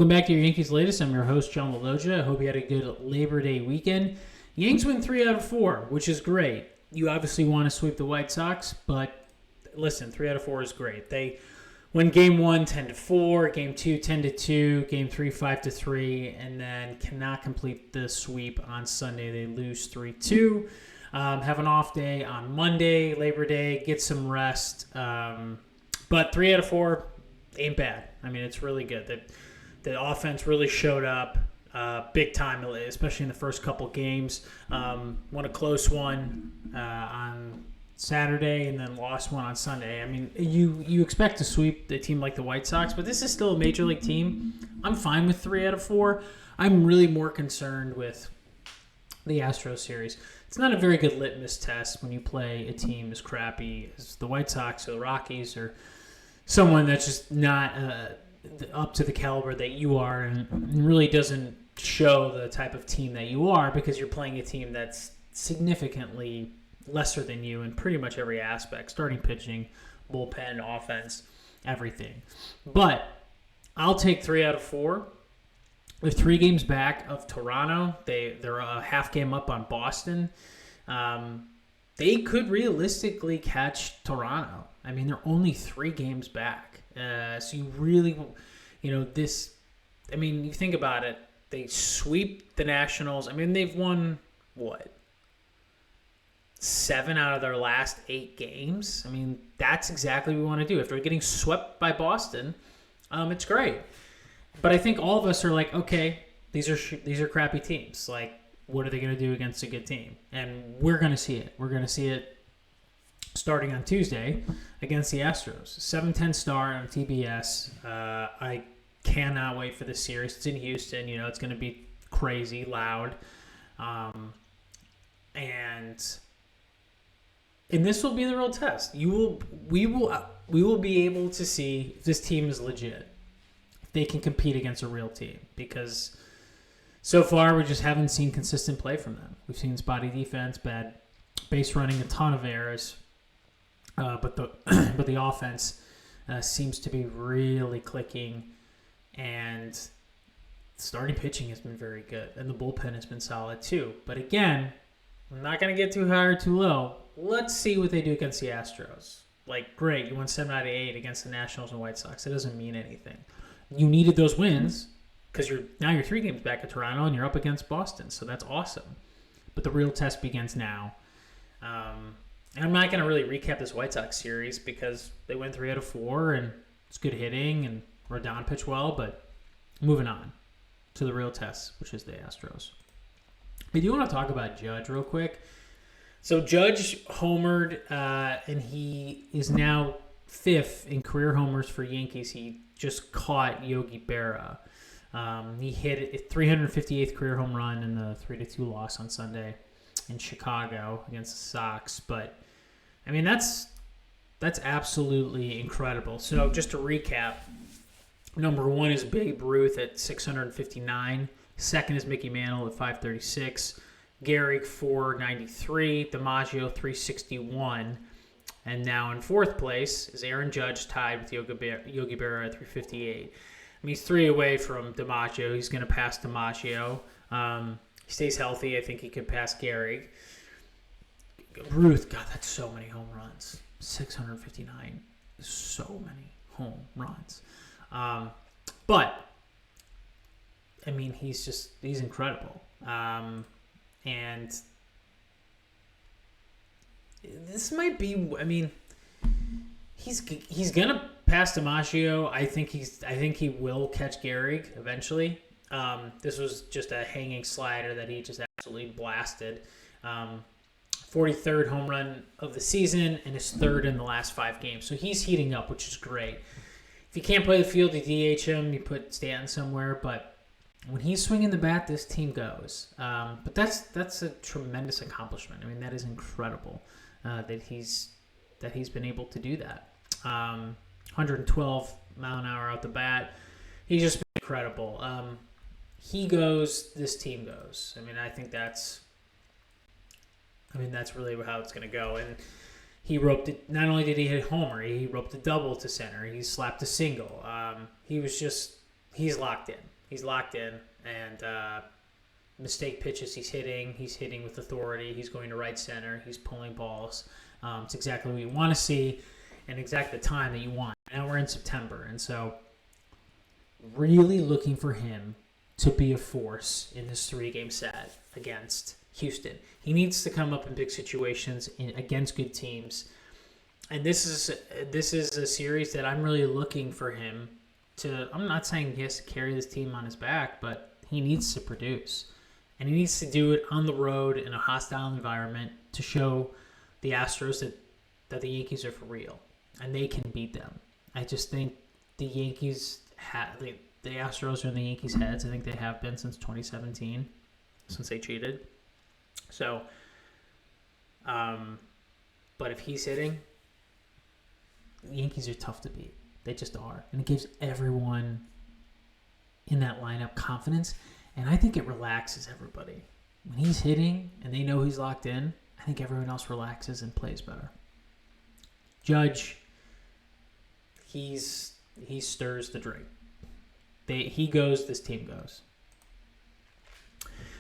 Welcome back to your Yankees Latest. I'm your host, John Laloggia. I hope you had a good Labor Day weekend. Yanks win 3 out of 4, which is great. You obviously want to sweep the White Sox, but listen, 3 out of 4 is great. They win Game 1 10-4, Game 2 10-2, Game 3 5-3, and then cannot complete the sweep on Sunday. They lose 3-2. Have an off day on Monday, Labor Day, get some rest. But 3 out of 4 ain't bad. I mean, it's really good. The offense really showed up big time, especially in the first couple games. Won a close one on Saturday and then lost one on Sunday. I mean, you expect to sweep a team like the White Sox, but this is still a major league team. I'm fine with 3 out of 4. I'm really more concerned with the Astros series. It's not a very good litmus test when you play a team as crappy as the White Sox or the Rockies or someone that's just not up to the caliber that you are and really doesn't show the type of team that you are because you're playing a team that's significantly lesser than you in pretty much every aspect, starting pitching, bullpen, offense, everything. But I'll take 3 out of 4. They're 3 games back of Toronto. They're a half game up on Boston. They could realistically catch Toronto. I mean, they're only 3 games back. So you really, this, I mean, you think about it, they sweep the Nationals. I mean, they've won, 7 out of their last 8 games? I mean, that's exactly what we want to do. If they're getting swept by Boston, it's great. But I think all of us are like, okay, these are crappy teams. Like, what are they going to do against a good team? And we're going to see it. We're going to see it starting on Tuesday against the Astros. 7:10 start on TBS. I cannot wait for this series. It's in Houston. It's going to be crazy, loud. And this will be the real test. We will be able to see if this team is legit. If they can compete against a real team. Because so far we just haven't seen consistent play from them. We've seen spotty defense, bad base running, a ton of errors. But the offense seems to be really clicking, and starting pitching has been very good, and the bullpen has been solid too. But again, I'm not going to get too high or too low. Let's see what they do against the Astros. Like, great, you won 7 out of 8 against the Nationals and White Sox. It doesn't mean anything. You needed those wins because you're 3 games back at Toronto and you're up against Boston, so that's awesome. But the real test begins now. And I'm not going to really recap this White Sox series because they went 3 out of 4 and it's good hitting and Rodon pitched well, but moving on to the real test, which is the Astros. I do want to talk about Judge real quick. So Judge homered, and he is now 5th in career homers for Yankees. He just caught Yogi Berra. He hit a 358th career home run in the 3-2 loss on Sunday in Chicago against the Sox. But I mean, that's absolutely incredible. So just to recap, number 1 is Babe Ruth at 659. Second is Mickey Mantle at 536. Gehrig 493. DiMaggio 361. And now in 4th place is Aaron Judge, tied with Yogi Berra at 358. I mean, he's 3 away from DiMaggio. He's going to pass DiMaggio. He stays healthy. I think he could pass Gehrig. Ruth, God, that's so many home runs. 659. So many home runs. But, I mean, he's incredible. And this might be, I mean, he's going to pass DiMaggio. I think he will catch Gehrig eventually. This was just a hanging slider that he just absolutely blasted. 43rd home run of the season and his 3rd in the last 5 games. So he's heating up, which is great. If you can't play the field, you DH him, you put Stanton somewhere. But when he's swinging the bat, this team goes. But that's a tremendous accomplishment. I mean, that is incredible that he's been able to do that. 112 mile an hour out the bat. He's just been incredible. He goes, this team goes. I mean, I think that's really how it's going to go. And he roped it. Not only did he hit a homer, he roped a double to center. He slapped a single. He was just he's locked in. He's locked in, and mistake pitches he's hitting. He's hitting with authority. He's going to right center. He's pulling balls. It's exactly what you want to see, and exactly the time that you want. Now we're in September, and so really looking for him to be a force in this 3-game set against Houston. He needs to come up in big situations against good teams. And this is a series that I'm really looking for him to. I'm not saying he has to carry this team on his back, but he needs to produce. And he needs to do it on the road in a hostile environment to show the Astros that the Yankees are for real. And they can beat them. I just think the Yankees the Astros are in the Yankees' heads. I think they have been since 2017, since they cheated. So, but if he's hitting, the Yankees are tough to beat. They just are. And it gives everyone in that lineup confidence. And I think it relaxes everybody. When he's hitting and they know he's locked in, I think everyone else relaxes and plays better. Judge, he stirs the drink. He goes, this team goes.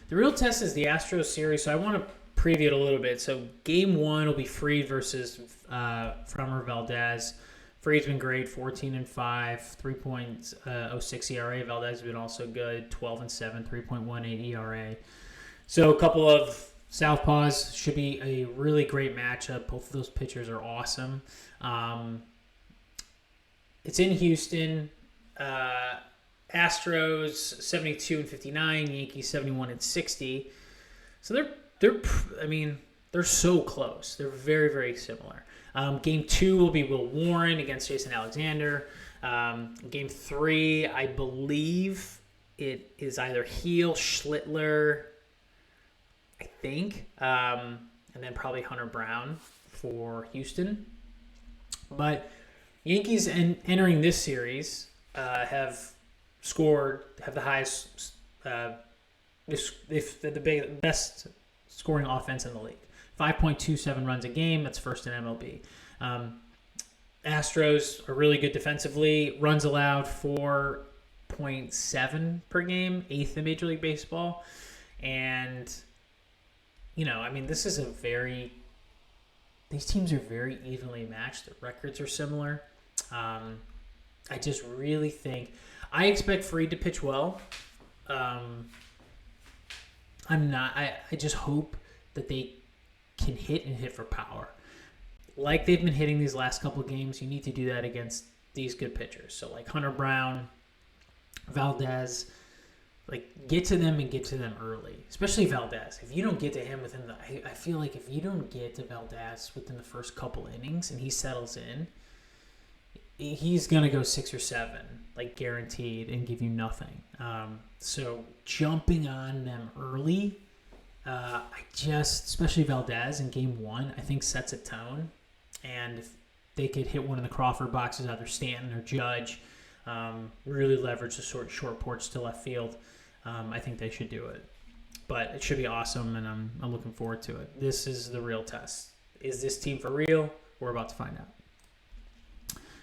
The real test is the Astros series, so I want to preview it a little bit. So game 1 will be Fried versus Framber Valdez. Fried's been great, 14-5, 3.06 ERA. Valdez has been also good, 12-7, 3.18 ERA. So a couple of southpaws, should be a really great matchup. Both of those pitchers are awesome. It's in Houston. Astros 72-59, Yankees 71-60. So they're so close. They're very, very similar. Game 2 will be Will Warren against Jason Alexander. Game 3, I believe it is either Heel, Schlittler, I think, and then probably Hunter Brown for Houston. But Yankees entering this series have the highest, the best scoring offense in the league. 5.27 runs a game. That's first in MLB. Astros are really good defensively. Runs allowed 4.7 per game, 8th in Major League Baseball. And, these teams are very evenly matched. Their records are similar. I just really think I expect Fried to pitch well. I just hope that they can hit for power. Like they've been hitting these last couple of games, you need to do that against these good pitchers. So like Hunter Brown, Valdez, get to them and get to them early. Especially Valdez. If you don't get to him I feel like if you don't get to Valdez within the first couple innings and he settles in, he's going to go 6 or 7, guaranteed, and give you nothing. So jumping on them early, especially Valdez in game 1, I think sets a tone. And if they could hit one of the Crawford boxes, either Stanton or Judge, really leverage the short porch to left field, I think they should do it. But it should be awesome, and I'm looking forward to it. This is the real test. Is this team for real? We're about to find out.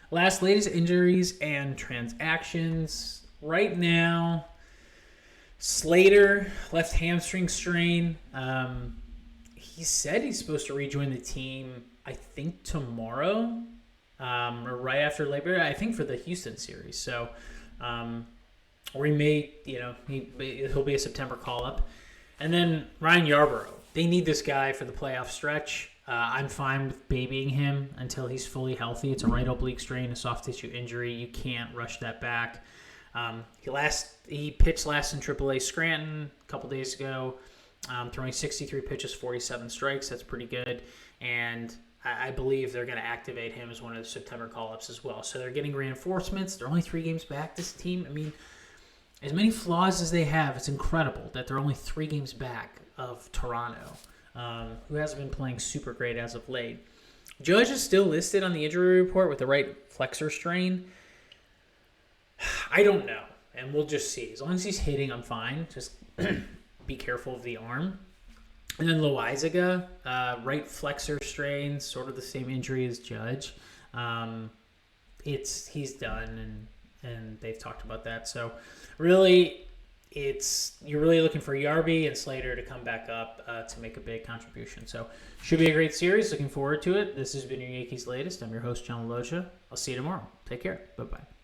Latest injuries and transactions. Right now, Slater, left hamstring strain. He said he's supposed to rejoin the team, I think, tomorrow or right after Labor Day, I think, for the Houston series. So, or he may, he'll be a September call-up. And then Ryan Yarbrough. They need this guy for the playoff stretch. I'm fine with babying him until he's fully healthy. It's a right oblique strain, a soft tissue injury. You can't rush that back. He pitched last in AAA Scranton a couple days ago, throwing 63 pitches, 47 strikes. That's pretty good. And I believe they're going to activate him as one of the September call-ups as well. So they're getting reinforcements. They're only 3 games back, this team. As many flaws as they have, it's incredible that they're only 3 games back of Toronto, who hasn't been playing super great as of late. Judge is still listed on the injury report with the right flexor strain. I don't know, and we'll just see. As long as he's hitting, I'm fine. Just be careful of the arm. And then Loizaga, right flexor strain, sort of the same injury as Judge. He's done, and and they've talked about that. So really, you're really looking for Yarby and Slater to come back up to make a big contribution. So should be a great series. Looking forward to it. This has been your Yankees Latest. I'm your host, John Laloggia. I'll see you tomorrow. Take care. Bye-bye.